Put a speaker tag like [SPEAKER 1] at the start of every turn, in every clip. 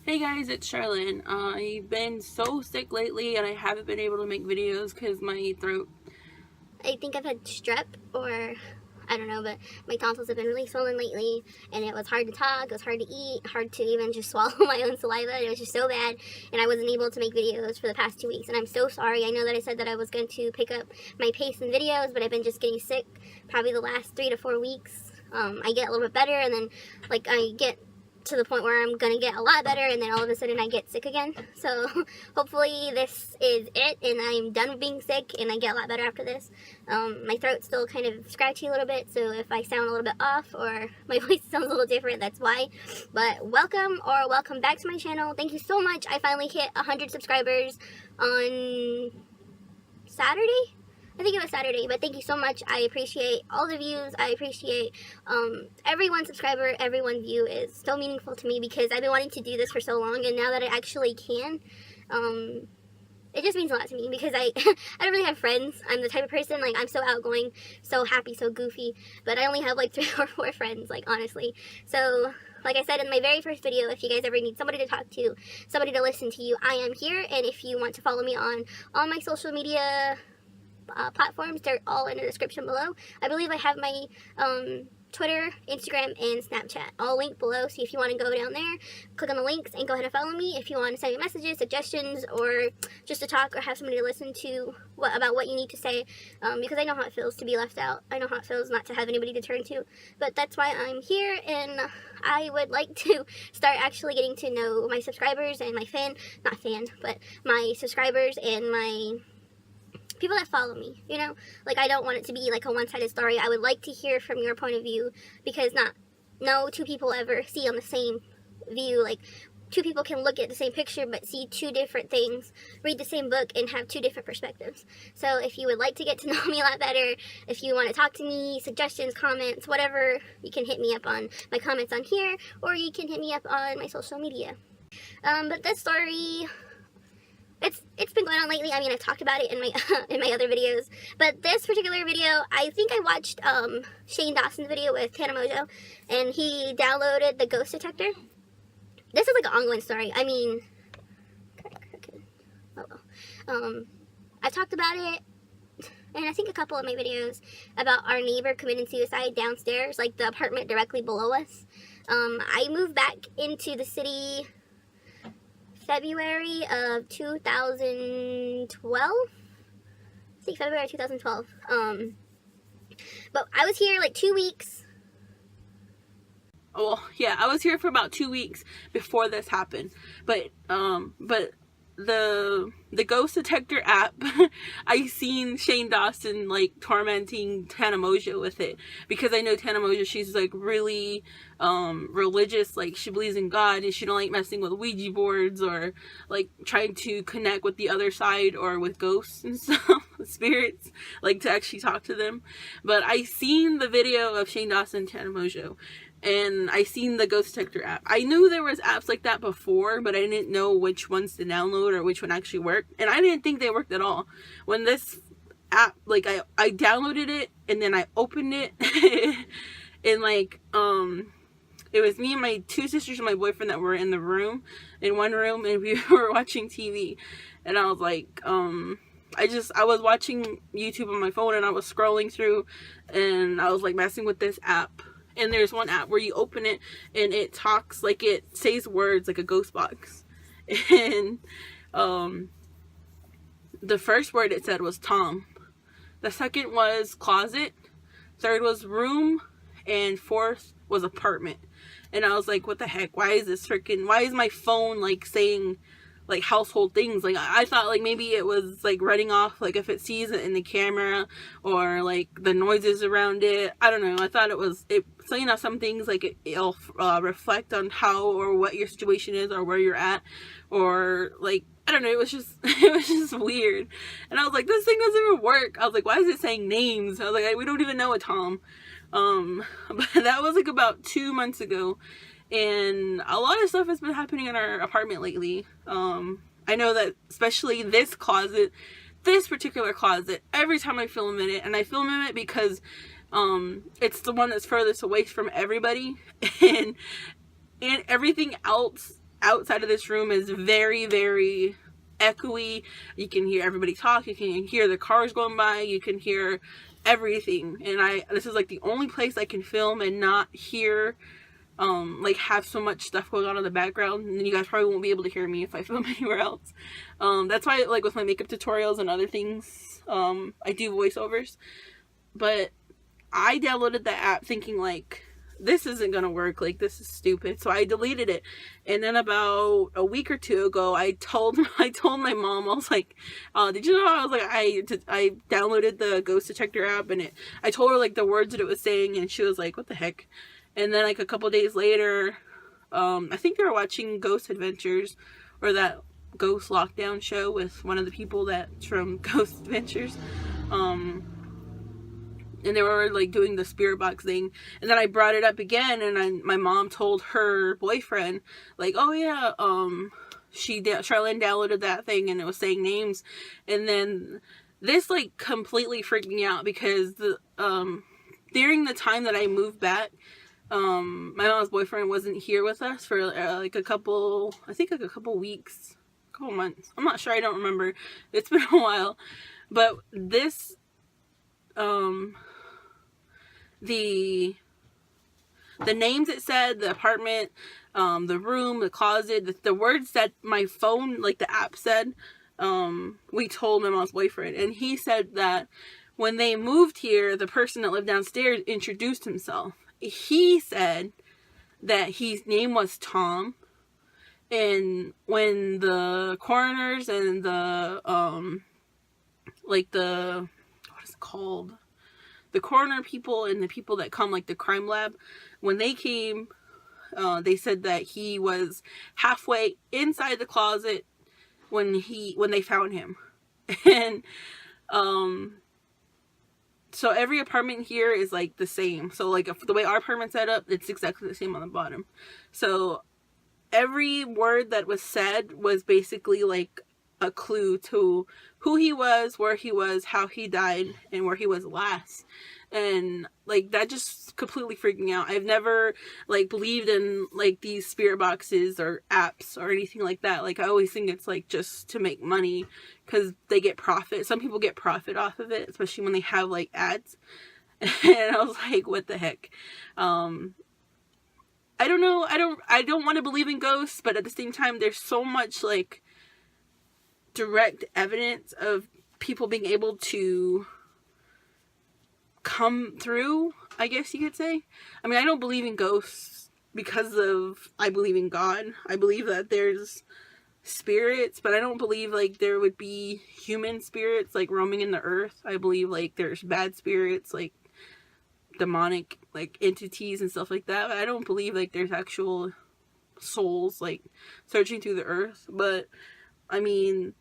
[SPEAKER 1] Hey guys, it's Charlyn. I've been so sick lately and I haven't been able to make videos because my throat.
[SPEAKER 2] I think I've had strep, or I don't know, but my tonsils have been really swollen lately, and it was hard to talk, it was hard to eat, hard to even just swallow my own saliva, and it was just so bad, and I wasn't able to make videos for the past 2 weeks, and I'm so sorry. I know that I said that I was going to pick up my pace in videos, but I've been just getting sick probably the last 3 to 4 weeks. I get a little bit better, and then, I get to the point where I'm gonna get a lot better, and then all of a sudden I get sick again. So hopefully this is it and I'm done with being sick and I get a lot better after this. My throat's still kind of scratchy a little bit, so if I sound a little bit off or my voice sounds a little different, that's why. But welcome back to my channel. Thank you so much. I finally hit 100 subscribers on Saturday. I think it was Saturday, but thank you so much. I appreciate all the views. I appreciate every one subscriber, every one view is so meaningful to me because I've been wanting to do this for so long, and now that I actually can, it just means a lot to me because I don't really have friends. I'm the type of person, I'm so outgoing, so happy, so goofy, but I only have 3 or 4 friends, honestly. So like I said in my very first video, if you guys ever need somebody to talk to, somebody to listen to you, I am here. And if you want to follow me on all my social media platforms, they're all in the description below. I believe I have my Twitter, Instagram, and Snapchat all linked below, so if you want to go down there, click on the links and go ahead and follow me. If you want to send me messages, suggestions, or just to talk or have somebody to listen to about what you need to say, because I know how it feels to be left out. I know how it feels not to have anybody to turn to, but that's why I'm here, and I would like to start actually getting to know my subscribers and my my subscribers and my people that follow me, I don't want it to be a one-sided story. I would like to hear from your point of view, because no 2 people ever see on the same view. 2 people can look at the same picture but see 2 different things, read the same book, and have 2 different perspectives. So if you would like to get to know me a lot better, if you want to talk to me, suggestions, comments, whatever, you can hit me up on my comments on here, or you can hit me up on my social media. But this story, it's been going on lately. I mean, I've talked about it in my in my other videos, but this particular video, I think I watched Shane Dawson's video with Tana Mojo, and he downloaded the ghost detector. This is an ongoing story. I mean, I've talked about it, and I think a couple of my videos about our neighbor committing suicide downstairs, the apartment directly below us. I moved back into the city February of 2012. I think February 2012. But I was here 2 weeks.
[SPEAKER 1] Well, yeah, I was here for about 2 weeks before this happened. But the ghost detector app, I seen Shane Dawson tormenting Tana Mojo with it, because I know Tana Mojo, she's really religious, she believes in God, and she don't like messing with Ouija boards or trying to connect with the other side or with ghosts and stuff, spirits, to actually talk to them. But I seen the video of Shane Dawson and Tana Mojo, and I seen the ghost detector app. I knew there was apps like that before, but I didn't know which ones to download or which one actually worked. And I didn't think they worked at all. When this app, I downloaded it, and then I opened it, and it was me and my 2 sisters and my boyfriend that were in one room, and we were watching TV. And I was I was watching YouTube on my phone, and I was scrolling through, and I was messing with this app. And there's one app where you open it and it talks, it says words like a ghost box. And the first word it said was Tom. The second was closet. Third was room. And fourth was apartment. And I was like, what the heck? Why is my phone saying household things? I thought maybe it was running off if it sees it in the camera, or the noises around it. I don't know. I thought so some things it'll reflect on how or what your situation is or where you're at, or I don't know, it was just weird. And I was this thing doesn't even work. I was why is it saying names? I was we don't even know a Tom. But that was about 2 months ago. And a lot of stuff has been happening in our apartment lately. I know that especially this particular closet, every time I film in it, and I film in it because it's the one that's furthest away from everybody, and everything else outside of this room is very, very echoey. You can hear everybody talk. You can hear the cars going by. You can hear everything. And this is like the only place I can film and not hear, like have so much stuff going on in the background. And then you guys probably won't be able to hear me if I film anywhere else. That's why, like with my makeup tutorials and other things, I do voiceovers. But I downloaded the app thinking like, this isn't gonna work, like this is stupid, so I deleted it. And then about a week or two ago, I told my mom, I was like, did you know, I was like, I downloaded the ghost detector app, and I told her like the words that it was saying, and she was like, what the heck. And then like a couple days later, I think they were watching Ghost Adventures, or that Ghost Lockdown show with one of the people that's from Ghost Adventures, and they were like doing the spirit box thing, and then I brought it up again, and my mom told her boyfriend like, oh yeah, Charlyn downloaded that thing and it was saying names. And then this like completely freaked me out because during the time that I moved back, my mom's boyfriend wasn't here with us for like a couple weeks, couple months, I'm not sure, I don't remember, it's been a while. But this the names it said, the apartment, the room, the closet, the words that my phone, like the app said, we told my mom's boyfriend, and he said that when they moved here, the person that lived downstairs introduced himself. He said that his name was Tom, and when the coroners and the what is it called, the coroner people and the people that come, like the crime lab, when they came, they said that he was halfway inside the closet when they found him. And so every apartment here is like the same. So like the way our apartment's set up, it's exactly the same on the bottom. So every word that was said was basically like a clue to who he was, where he was, how he died, and where he was last. And like that just completely freaked me out. I've never like believed in like these spirit boxes or apps or anything like that. Like I always think it's like just to make money because they get profit. Some people get profit off of it, especially when they have like ads. And I was like, what the heck? I don't know. I don't want to believe in ghosts, but at the same time, there's so much like direct evidence of people being able to come through, I guess you could say. I mean, I don't believe in ghosts because I believe in God. I believe that there's spirits, but I don't believe like there would be human spirits like roaming in the earth. I believe like there's bad spirits, like demonic like entities and stuff like that. But I don't believe like there's actual souls like searching through the earth. But I mean,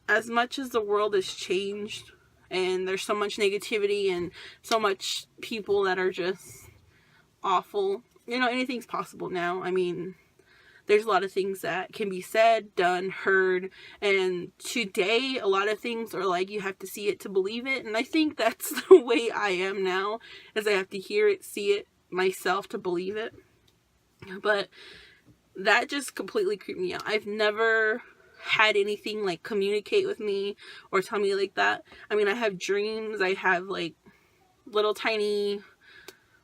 [SPEAKER 1] as much as the world has changed and there's so much negativity and so much people that are just awful, you know, anything's possible now. I mean, there's a lot of things that can be said, done, heard, and today a lot of things are like you have to see it to believe it. And I think that's the way I am now, is I have to hear it, see it myself to believe it. But that just completely creeped me out. I've never had anything like communicate with me or tell me like that. I mean, I have dreams, I have like little tiny,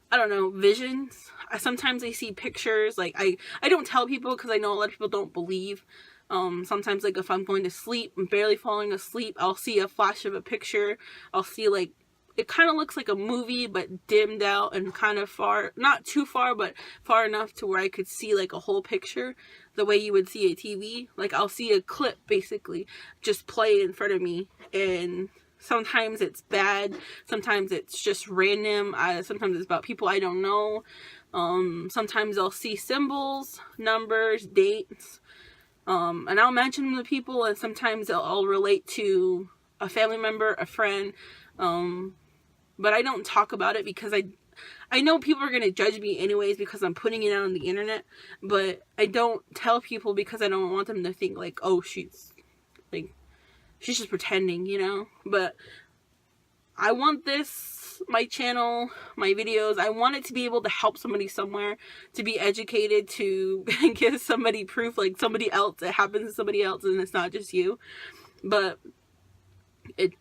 [SPEAKER 1] I don't know, visions. Sometimes I see pictures. Like I don't tell people because I know a lot of people don't believe. Sometimes like if I'm going to sleep, I'm barely falling asleep, I'll see a flash of a picture. I'll see like, it kind of looks like a movie but dimmed out and kind of far, not too far, but far enough to where I could see like a whole picture the way you would see a TV. Like I'll see a clip basically just play in front of me, and sometimes it's bad, sometimes it's just random, sometimes it's about people I don't know. Sometimes I'll see symbols, numbers, dates, and I'll mention them to people, and sometimes I'll relate to a family member, a friend, but I don't talk about it because I know people are going to judge me anyways because I'm putting it out on the internet, but I don't tell people because I don't want them to think like, oh, she's just pretending, you know. But I want my channel, my videos, I want it to be able to help somebody somewhere, to be educated, to give somebody proof, like somebody else, it happens to somebody else and it's not just you. But it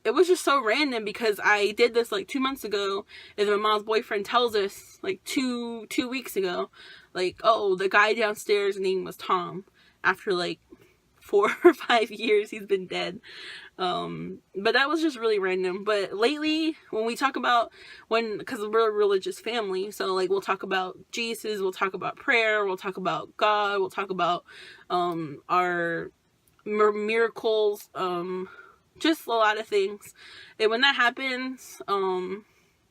[SPEAKER 1] was just so random, because I did this like 2 months ago, and my mom's boyfriend tells us like two weeks ago, like, oh, the guy downstairs' name was Tom, after like 4 or 5 years he's been dead. But that was just really random. But lately, when we talk about, because we're a religious family, so like we'll talk about Jesus, we'll talk about prayer, we'll talk about God, we'll talk about our miracles, just a lot of things. And when that happens,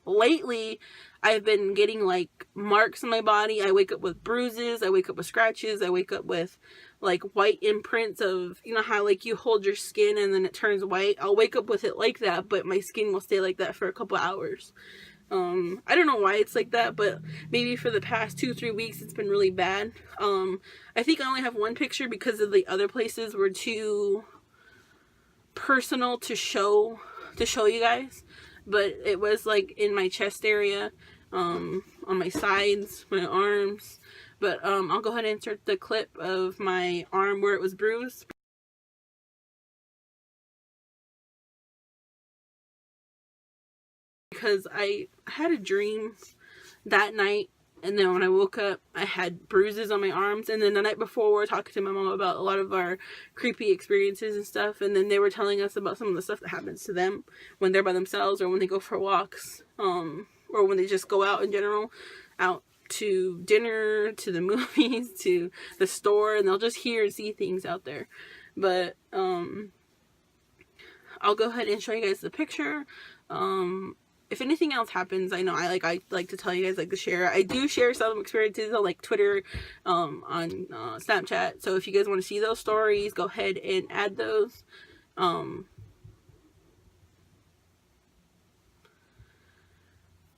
[SPEAKER 1] lately I've been getting like marks on my body. I wake up with bruises, I wake up with scratches, I wake up with like white imprints of, you know how like you hold your skin and then it turns white. I'll wake up with it like that, but my skin will stay like that for a couple hours. I don't know why it's like that, but maybe for the past 2-3 weeks it's been really bad. I think I only have one picture because of the other places were too personal to show you guys, but it was like in my chest area, on my sides, my arms. But I'll go ahead and insert the clip of my arm where it was bruised. Because I had a dream that night, and then when I woke up, I had bruises on my arms. And then the night before, we were talking to my mom about a lot of our creepy experiences and stuff. And then they were telling us about some of the stuff that happens to them when they're by themselves, or when they go for walks, or when they just go out in general, out to dinner, to the movies, to the store, and they'll just hear and see things out there. But I'll go ahead and show you guys the picture. If anything else happens, I know I like to tell you guys, like to share. I do share some experiences on like Twitter, on Snapchat. So if you guys want to see those stories, go ahead and add those.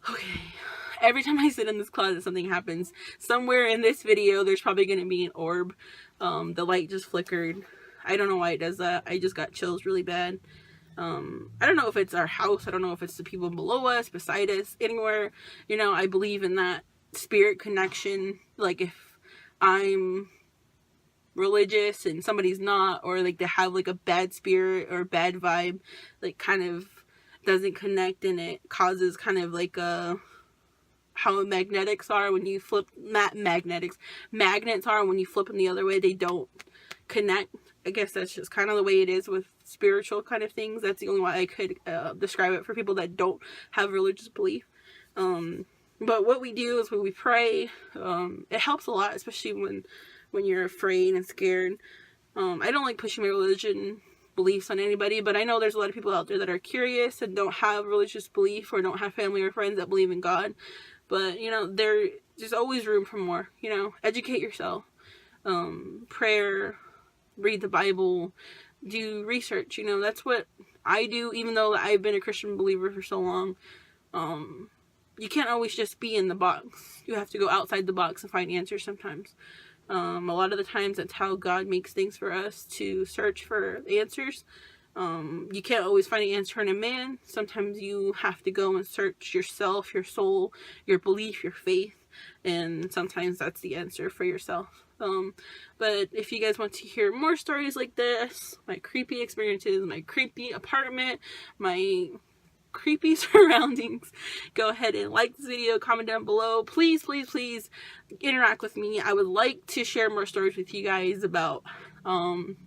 [SPEAKER 1] Okay. Every time I sit in this closet, something happens. Somewhere in this video, there's probably going to be an orb. The light just flickered. I don't know why it does that. I just got chills really bad. I don't know if it's our house. I don't know if it's the people below us, beside us, anywhere. You know, I believe in that spirit connection. Like if I'm religious and somebody's not, or like they have like a bad spirit or bad vibe, like kind of doesn't connect, and it causes kind of like a, how magnetics are when you flip, magnets are when you flip them the other way, they don't connect. I guess that's just kind of the way it is with spiritual kind of things. That's the only way I could describe it for people that don't have religious belief. But what we do is when we pray, it helps a lot, especially when you're afraid and scared. I don't like pushing my religion beliefs on anybody, but I know there's a lot of people out there that are curious and don't have religious belief, or don't have family or friends that believe in God. But, you know, there's always room for more. You know, educate yourself. Prayer, read the Bible, do research. You know, that's what I do, even though I've been a Christian believer for so long. You can't always just be in the box. You have to go outside the box and find answers sometimes. A lot of the times that's how God makes things for us, to search for answers. You can't always find an answer in a man. Sometimes you have to go and search yourself, your soul, your belief, your faith, and sometimes that's the answer for yourself. But if you guys want to hear more stories like this, my creepy experiences, my creepy apartment, my creepy surroundings, go ahead and like this video, comment down below. Please, please, please interact with me. I would like to share more stories with you guys about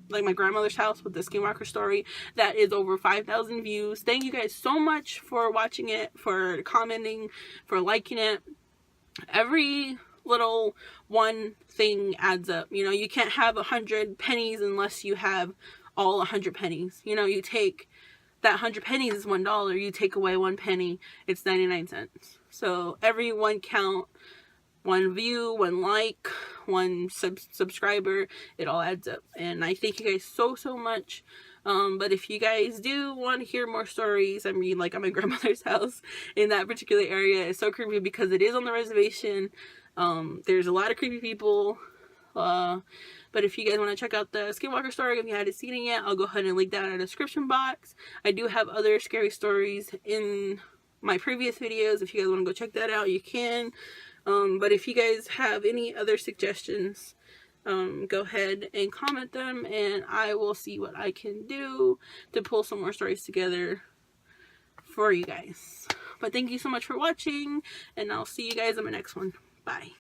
[SPEAKER 1] like my grandmother's house with the skinwalker story that is over 5,000 views. Thank you guys so much for watching it, for commenting, for liking it. Every little one thing adds up. You know, you can't have 100 pennies unless you have all 100 pennies. You know, you take that 100 pennies is $1. You take away 1 penny, it's 99 cents. So every one count, 1 view, 1 like, 1 subscriber, it all adds up. And I thank you guys so much. But if you guys do want to hear more stories, I mean, like at my grandmother's house in that particular area, it's so creepy because it is on the reservation. There's a lot of creepy people, But if you guys want to check out the Skinwalker story, if you hadn't seen it yet, I'll go ahead and link that in the description box. I do have other scary stories in my previous videos. If you guys want to go check that out, you can. But if you guys have any other suggestions, go ahead and comment them, and I will see what I can do to pull some more stories together for you guys. But thank you so much for watching, and I'll see you guys in my next one. Bye.